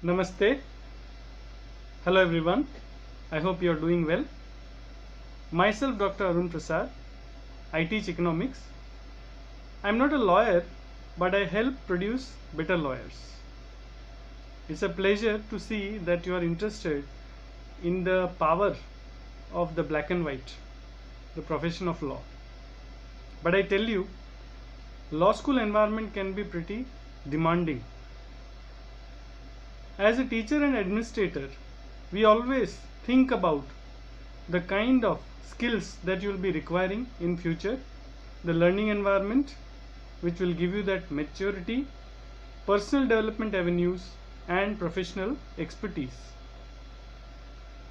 Namaste. Hello everyone. I hope you are doing well. Myself Dr. Arun Prasad. I teach economics. I am not a lawyer, but I help produce better lawyers. It's a pleasure to see that you are interested in the power of the black and white, the profession of law. But I tell you, law school environment can be pretty demanding. As a teacher and administrator, we always think about the kind of skills that you will be requiring in future, the learning environment which will give you that maturity, personal development avenues and professional expertise.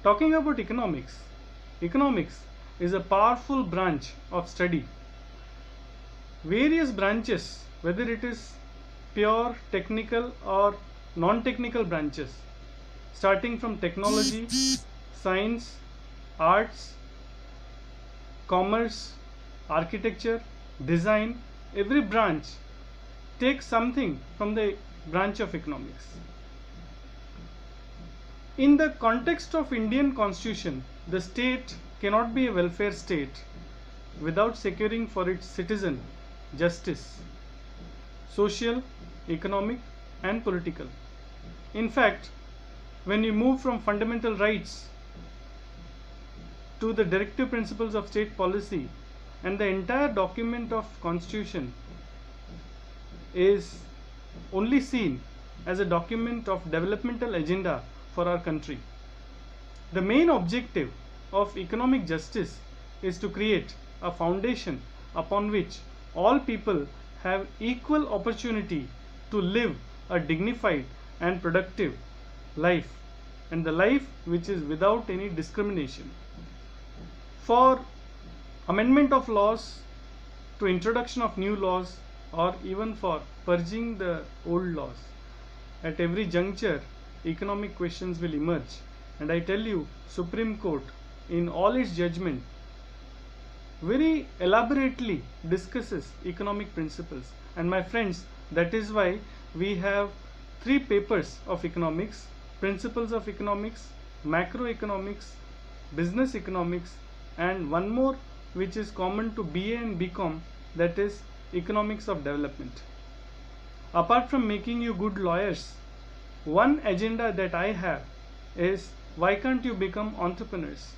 Talking about economics is a powerful branch of study. Various branches, whether it is pure technical or non-technical branches, starting from technology, science, arts, commerce, architecture, design, every branch takes something from the branch of economics. In the context of Indian Constitution, the state cannot be a welfare state without securing for its citizen justice, social, economic and political. In fact, when you move from fundamental rights to the directive principles of state policy, and the entire document of Constitution is only seen as a document of developmental agenda for our country. The main objective of economic justice is to create a foundation upon which all people have equal opportunity to live a dignified and productive life, and the life which is without any discrimination. For amendment of laws, to introduction of new laws, or even for purging the old laws, at every juncture economic questions will emerge, and I tell you, Supreme Court in all its judgment very elaborately discusses economic principles. And my friends, that is why we have 3 papers of economics: principles of economics, macroeconomics, business economics, and one more which is common to BA and BCom, that is economics of development. Apart from making you good lawyers, one agenda that I have is, why can't you become entrepreneurs?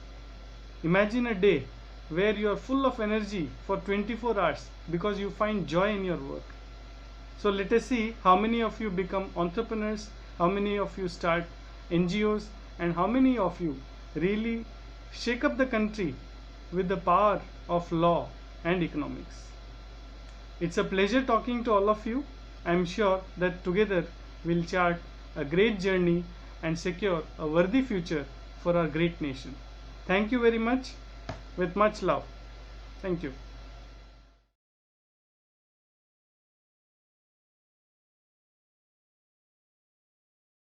Imagine a day where you are full of energy for 24 hours because you find joy in your work. So let us see how many of you become entrepreneurs, how many of you start NGOs, and how many of you really shake up the country with the power of law and economics. It's a pleasure talking to all of you. I am sure that together we'll chart a great journey and secure a worthy future for our great nation. Thank you very much. With much love. Thank you.